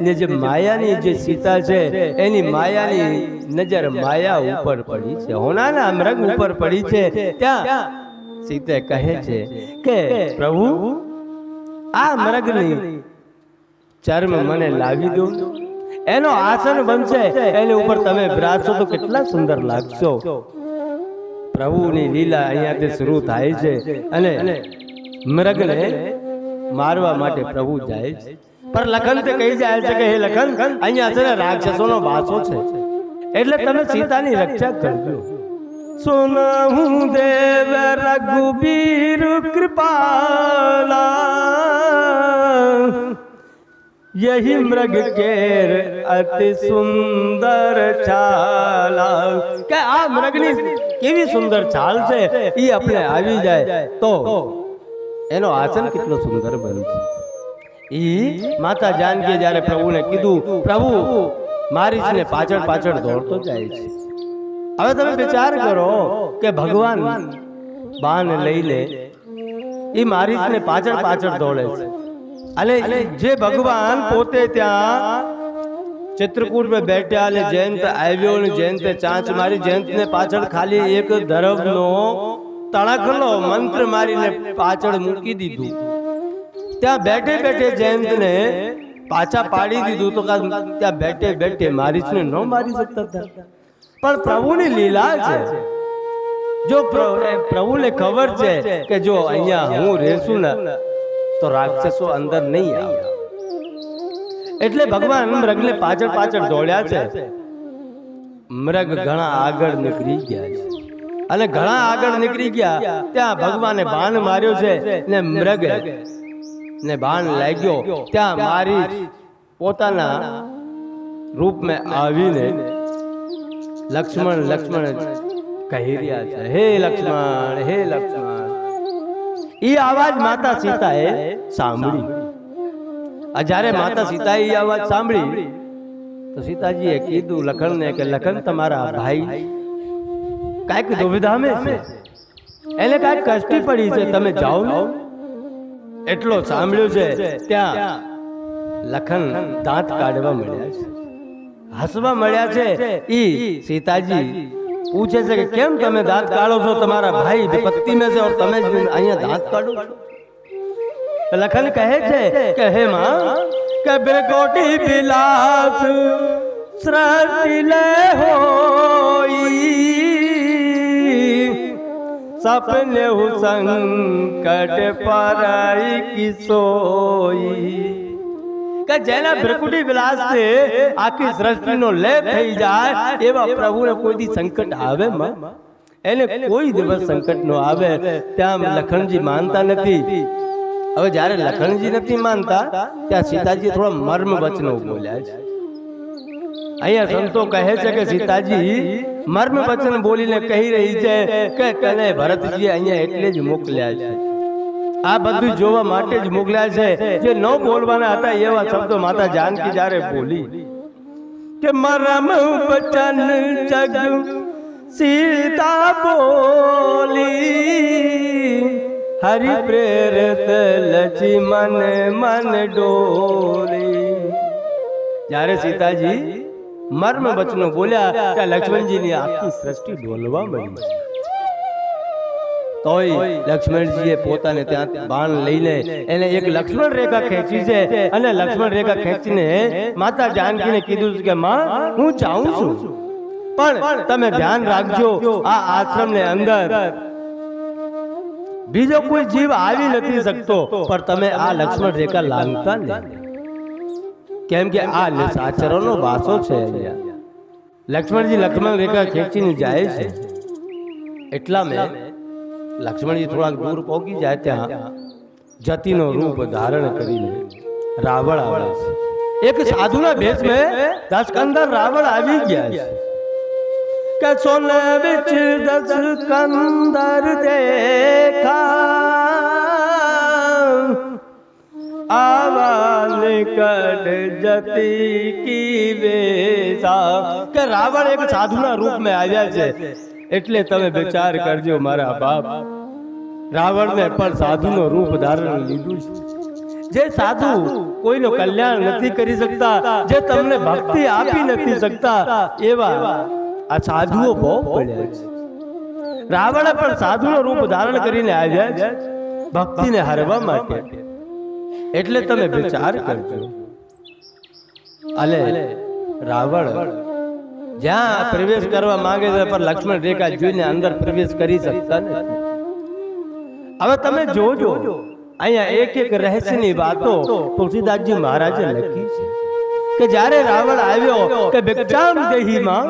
Speaker 1: ને જે માયાની જે સીતા છે એની માયાની નજર માયા ઉપર પડી છે. હોનાના મૃગ ઉપર પડી છે. ત્યાં સીતે કહે છે કે પ્રભુ આ મૃગની ચર્મ મને લાવી દો. એનો આસન બનશે એની ઉપર તમે બિરાજશો તો કેટલા સુંદર લાગશો. પ્રભુની લીલા અહીંયાથી શરૂ થાય છે અને મૃગને મારવા માટે પ્રભુ જાય છે. પર લખન તે કહી જાય છે કે હે લખન અહીંયા છે ને રાક્ષસોનો વાસો છે એટલે તમે સીતાની રક્ષા કરજો. સુનહું દેવ રઘુબીર કૃપાલા यही मृग केर अति सुंदर छाला કે આ મૃગની કેવી સુંદર છાલ છે ઈ આપણે આવી જાય તો એનો આસન કેટલો સુંદર બનશે. ઈ માતા જાનકી જ્યારે પ્રભુને કીધું પ્રભુ મારીચને પાછળ પાછળ દોડતો જાય છે. હવે તમે વિચાર કરો કે ભગવાન બાણ લઈને ઈ મારીચને પાછળ પાછળ દોડે છે અને જે ભગવાન પોતે ત્યાં ચિત્રકૂટ में બેઠા અને જયંત આવ્યો અને જયંતે ચાંચ મારી. જયંતને પાછળ ખાલી એક ધરબનો તણખનો મંત્ર મારીને પાછળ મૂકી દીધું. ત્યાં બેઠે બેઠે જયંતને પાછા પાડી દીધું તો ત્યાં બેઠે બેઠે મારીચને ન મારી શકતા હતા. પણ પ્રભુની લીલા છે જો પ્રભુને ખબર છે કે જો અહીંયા હું રહેશું ને તો રાક્ષસો અંદર નહીં આવે, એટલે ભગવાન મૃગને પાછળ પાછળ દોડ્યા છે. મૃગ ઘણા આગળ નીકળી ગયા છે અને ઘણા આગળ નીકળી ગયા ત્યાં ભગવાને બાણ માર્યો છે ને મૃગ ને બાણ લાગ્યો ત્યાં મારી પોતાના રૂપમાં આવીને લક્ષ્મણ કહી રહ્યા છે, હે લક્ષ્મણ, હે લક્ષ્મણ. એ અવાજ માતા સીતાએ સાંભળી. જ્યારે માતા સીતાએ એ અવાજ સાંભળી તો સીતાજીએ કીધું લખનને કે લખન, તમારા ભાઈ કાંઈક દુવિધામાં છે, એને કાંઈક કષ્ટી પડી છે, તમે જાઓ ને. એટલો સાંભળ્યું છે ત્યાં લખન દાંત કાઢવા મળ્યા છે, હસવા મળ્યા છે. ઈ સીતાજી પૂછે છે કે કેમ તમે દાંત કાઢો છો, તમારા ભાઈ વિપત્તિ में છે और તમે અહીંયા દાંત કાઢો છો? લખન કહે છે કે હે માં, કે બેકોટી બિલાસ સૃષ્ટિ લે હોઈ, સપને હું સંકટ પરાઈ કિસોઈ. કે જેના ભ્રકુટી વિલાસ છે આખી સૃષ્ટિનો લેપ થઈ જાય એવા પ્રભુને કોઈ દી સંકટ આવે માં, એને કોઈ દિવસ સંકટ નો આવે. ત્યાં લખનજી માનતા નથી. હવે જ્યારે લખનજી નથી માનતા ત્યાં સીતાજી થોડા મર્મ વચનો બોલ્યા છે. અહીંયા સંતો કહે છે કે સીતાજી મર્મ વચન બોલીને કહી રહી છે કે તને ભરતજી અહીંયા એટલે જ મોકલ્યા છે, આ બધું જોવા માટે જ મોકલ્યા છે. જે ન બોલવાના હતા એવા શબ્દો માતા જાનકી જ્યારે બોલી કે મરમ વચન જગ સીતા બોલી, હરિ પ્રેરિત લચી મન ડોલી. જ્યારે સીતાજી મર્મ વચનો બોલ્યા ત્યાં લક્ષ્મણજીની આખી સૃષ્ટિ ડોલવા મળી. તોય લક્ષ્મણજીએ પોતાને ત્યાં બાણ લઈને એને એક લક્ષ્મણ રેખા ખેંચી છે અને લક્ષ્મણ રેખા ખેંચીને માતા જાનકીને કીધું કે માં, હું જાઉં છું, પણ તમે ધ્યાન રાખજો આ આશ્રમને અંદર બીજો કોઈ જીવ આવી નથી શકતો, પણ તમે આ લક્ષ્મણ રેખા લાંઘતા નહીં, કેમ કે આ નિશાચરોનો વાસો છે અહીંયા. લક્ષ્મણજી લક્ષ્મણ રેખા ખેંચીને જાય છે. એટલા મેં લક્ષ્મણજી થોડાક દૂર પહોંચી જાય ત્યાં જતીનો રૂપ ધારણ કરીને રાવણ આવે છે. એક સાધુના ભેષમાં દશકંદર રાવણ આવી ગયા છે કે સોને વિચ દશકંદર દેખા, આવા નિકટ જતી કી વેશા. કે રાવણ એક સાધુના રૂપમાં આવ્યા છે, એટલે તમે વિચાર કરજો મારા બાપ, રાવણને પણ સાધુનો રૂપ ધારણ લીધું છે. જે સાધુ કોઈનું કલ્યાણ નથી કરી શકતા, જે તમને ભક્તિ આપી નથી શકતા, એવા આ સાધુઓ બહુ પડ્યા છે. રાવણે પણ સાધુનો રૂપ ધારણ કરીને આવ્યા છે ભક્તિને હરવા માટે. એટલે તમે વિચાર કરજો. અલે રાવણ જ્યાં પ્રવેશ કરવા માંગે છે પણ લક્ષ્મણ રેખા જોઈને અંદર પ્રવેશ કરી શકતા નથી. હવે તમે જોજો અહીંયા એક એક રહસ્યની વાતો તુલસીદાસજી મહારાજે લખી છે કે જ્યારે રાવણ આવ્યો કે ભિક્ષામ દેહી માં,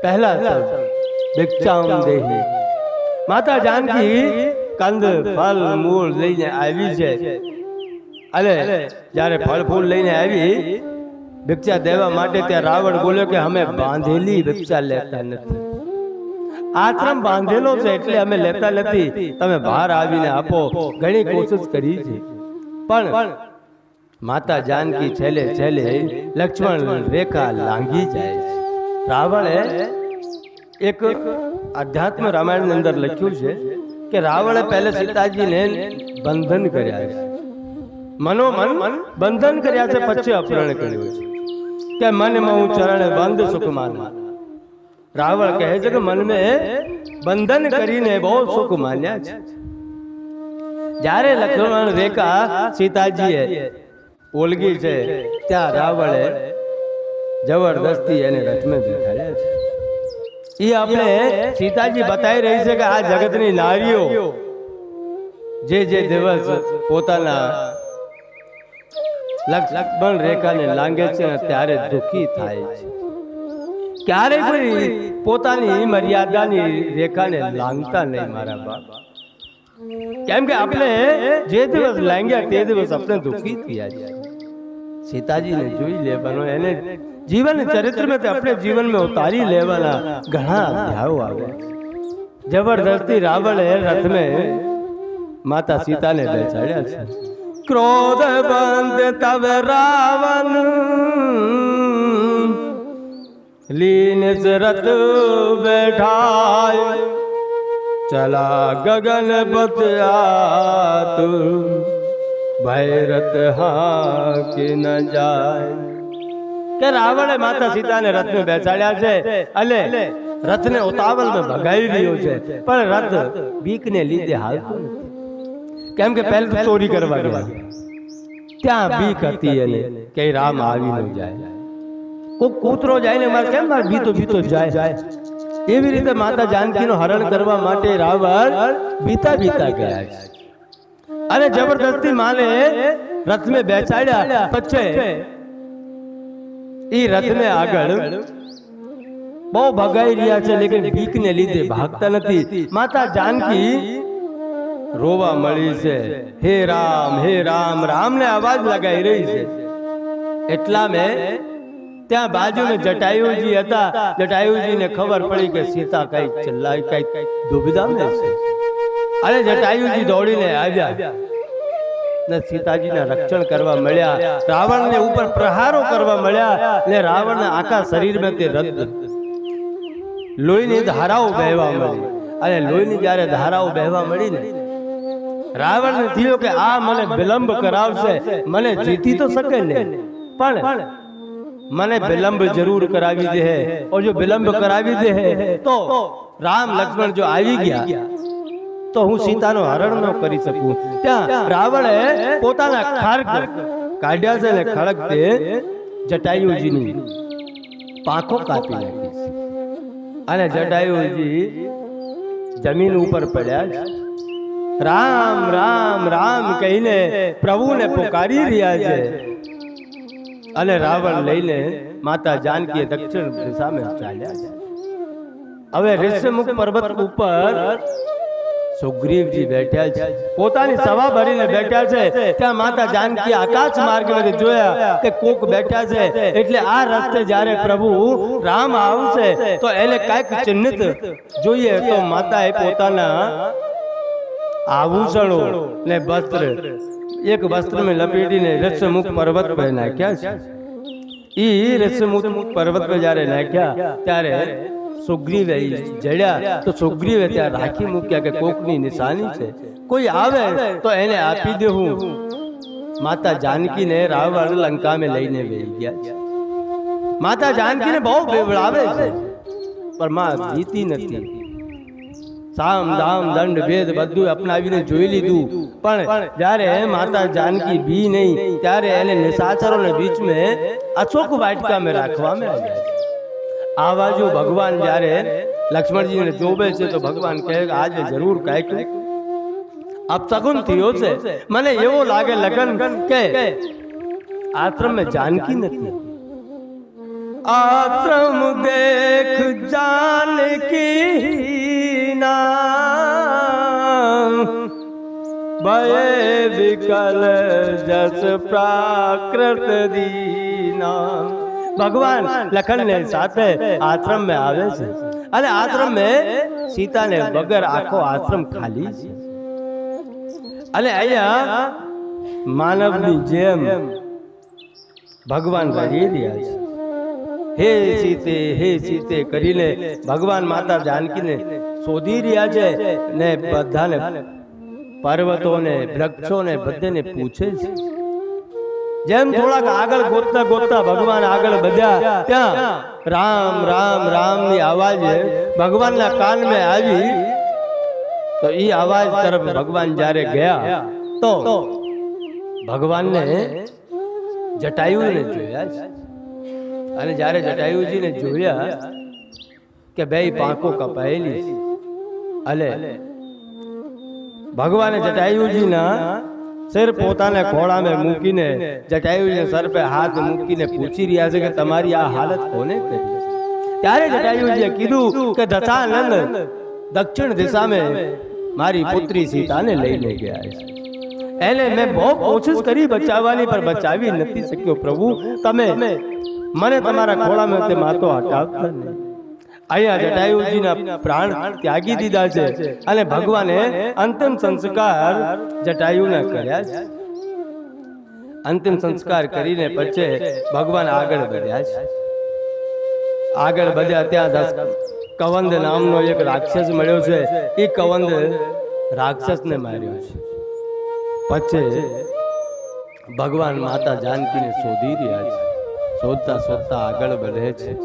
Speaker 1: પહેલા શબ્દ ભિક્ષામ દેહી. માતા જાનકી કંદ ફળ મૂળ લઈને આવી છે અને જ્યારે ફળ ફૂલ લઈને આવી ભિક્ષા દેવા માટે ત્યાં રાવણ બોલ્યો કે અમે બાંધેલી ભિક્ષા લેતા નથી, આશ્રમ બાંધેલો છે એટલે અમે લેતા નથી, તમે બહાર આવીને આપો. ઘણી કોશિશ કરી છે પણ માતા જાનકી છેલ્લે છેલ્લે લક્ષ્મણ રેખા લાંઘી જાય છે. રાવણે એક આધ્યાત્મ રામાયણ અંદર લખ્યું છે કે રાવણે પહેલે સીતાજીને બંધન કર્યા છે, મનોમન બંધન કર્યા છે, પછી અપહરણ કર્યું છે કે મન હું ચરણ બંધ સુખ માના. રાવણ કહે છે કે મન મેં બંધન કરીને બહુ સુખ માન્યા છે. જ્યારે લક્ષ્મણ રેખા સીતાજીએ ઓળગી છે ત્યાં રાવણે જબરદસ્તી એને રથમાં બેઠાડ્યા છે. ये આપણે સીતાજી બતાવી રહી છે કે આ જગતની નારીઓ જે દિવસ પોતાના લક્ષ્મણ રેખાને લાંઘે છે ત્યારે દુખી થાય છે. ક્યારે કોઈ પોતાની મર્યાદાની રેખાને લાંઘતા નહીં મારા બાપ. કેમ કે આપણે જે દિવસ લાંઘ્યા તે દિવસ આપણે દુખી થયા છે. सीताजी ने જોઈ લેવાનો એને જીવન ચરિત્ર में अपने जीवन में उतारी लेवाना घना अध्यायों आवे. जबरदस्ती रावण रथ में माता सीता ने बैठाड्या છે. क्रोध बंद तब रावण लीन रथ बैठाय चला गगन पथ आत भैरत हाँ कि न जाए. કે રાવણે માતા સીતાને રથ में બેસાડ્યા છે અને રથને ઉતાવળ में ભગાવી રહ્યો છે, પણ રથ બીકને લીધે હાલતો નથી. કેમ કે પહેલા તો ચોરી કરવા ગયા, ત્યાં બીક હતી એને કે રામ આવી ન જાય. કોઈ કૂતરો જાય ને મારે કેમ મારે બીતો જાય. એવી રીતે માતા જાનકીનું હરણ કરવા માટે રાવણ બીતા ગયા છે. અને જબરદસ્તી માને રથ में બેસાડ્યા. પછી ઈ રથ में આગળ બહુ ભગાઈ રહ્યા છે, લેકિન બીક ને લીધે ભાગતા નથી. માતા જાનકી રોવા મળી છે, હે રામ રામ ને અવાજ લગાઈ રહી છે. એટલા में ત્યાં બાજુ में જટાયુજી હતા. જટાયુજી ને ખબર પડી કે સીતા કઈ ચલ્લાઈ કઈ દુવિધા में છે. અને જટાયુજી દોડીને આવ્યા ને સીતાજીના રક્ષણ કરવા મળ્યા. રાવણને ઉપર પ્રહારો કરવા મળ્યા ને રાવણના આખા શરીરમાં તે રક્ત લોહીની ધારાઓ વહેવા મળી. અને લોહીની જ્યારે ધારાઓ વહેવા મળી ને રાવણને થયું કે આ મને વિલંબ કરાવશે, મને જીતી તો શકે ને, પણ મને વિલંબ જરૂર કરાવી દે. और जो विलंब करावी दे तो राम लक्ष्मण जो આવી ગયા તો હું સીતાનો હરણ ન કરી શકું. ત્યાં રાવણે પોતાના ખડગ કાઢ્યા છે ને ખડગ તે જટાયુજીની પાંખો કાપી નાખી છે. અને જટાયુજી જમીન ઉપર પડ્યા છે. રામ રામ રામ કહીને પ્રભુને પુકારી રહ્યા છે. અને રાવણ લઈને માતા જાનકી દક્ષિણ દિશામાં ચાલ્યા છે. હવે ઋષ્યમુખ પર્વત ઉપર સુગ્રીવજી બેઠા છે, પોતાની સભા ભરીને બેઠા છે. ત્યાં માતા જાનકી આકાશ માર્ગમાં જોયા કે કોક બેઠા છે, એટલે આ રસ્તે જ્યારે પ્રભુ રામ આવશે તો એને કાંઈક ચિહ્નિત જોઈએ. તો માતાએ પોતાના આભૂષણો ને વસ્ત્ર એક વસ્ત્ર में લપેટીને ઋષ્યમુખ પર્વત પર નાખ્યા છે. ઈ ઋષ્યમુખ પર્વત પર જ્યારે નાખ્યા ત્યારે સુગ્રીવે જડ્યા તો સુગ્રીવે ત્યાં રાખી મૂક્યા કે કોકની નિશાની છે, કોઈ આવે તો એને આપી દેવું. માતા જાનકીને રાવણ લંકા में લઈને વહી ગયા છે. માતા જાનકીને બહુ બેવડાવે છે, પણ માં જીતી નથી. સામ દામ દંડ ભેદ બધું અપનાવીને જોઈ લીધું, પણ જ્યારે માતા जानकी भी नहीं ત્યારે એને નિશાચરોને बीच में अशोक वाटिका में રાખવામાં આવ્યા. આ બાજુ ભગવાન જ્યારે લક્ષ્મણજીને જોવે છે તો ભગવાન કહે કે આજે જરૂર કાંઈક અપશગુન થયો છે. મને એવો લાગે લગન કે આશ્રમ में जानकी નથી. आश्रम देख जानकी नाम भय विकल जस प्राकृत दीना. भगवान लखन ने साथे आश्रम में आवे છે અને આશ્રમ में सीता ने बगर आखो आश्रम खाली છે. અને અહીંયા માનવની જેમ ભગવાન રહી રહ્યા છે. हे सीते કરીને ભગવાન માતા જાનકીને શોધી રહ્યા છે ને બધાને પર્વતોને વૃક્ષોને બધાને પૂછે છે. જેમ થોડાક આગળ ગોતતા ભગવાન આગળ વધ્યા ત્યાં રામ રામ રામ ની આવાજ ભગવાનના કાનમાં આવી. તો ઈ આવાજ તરફ ભગવાન જ્યારે ગયા તો ભગવાનને જટાયુને જોયા છે. અને જ્યારે જટાયુજીને જોયા કે બે પાંખો કપાયેલી છે. અલે ભગવાને જટાયુજીના સિર પોતાને ખોળામાં મૂકીને જટાયુજીના સર पे હાથ મૂકીને પૂછી રહ્યા છે કે તમારી આ હાલત કોને કરી છે? ત્યારે જટાયુજીએ કીધું કે દશાનંદ દક્ષિણ દિશામાં મારી પુત્રી સીતાને લઈને ગયા છે. એને મેં બહુ કોશિશ કરી બચાવવાની, પર બચાવી નથી શક્યો. પ્રભુ તમે મને તમારા ખોળામાં તે માતો હટાવતા નહીં. અહીંયા જટાયુજીના પ્રાણ ત્યાગી દીધા છે અને ભગવાને અંતિમ સંસ્કાર જટાયુના કર્યા છે. અંતિમ સંસ્કાર કરીને પછી ભગવાન આગળ વધ્યા છે. આગળ વધ્યા ત્યાં કવંદ નામનો એક રાક્ષસ મળ્યો છે. એ કવંદ રાક્ષસને માર્યો છે. પછી ભગવાન માતા જાનકીને શોધી રહ્યા છે. શોધતા શોધતા આગળ વધે છે.